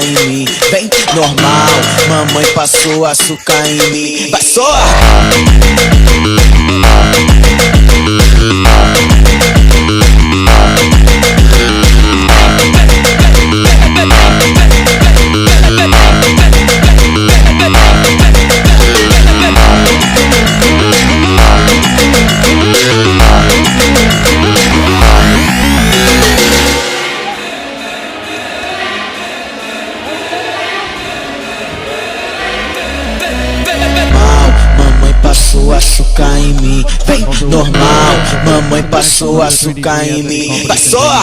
em mim. Vem, normal, mamãe passou açúcar em mim. Vai só! Passou açúcar em mim, vem normal, mamãe passou açúcar em mim. Vai só!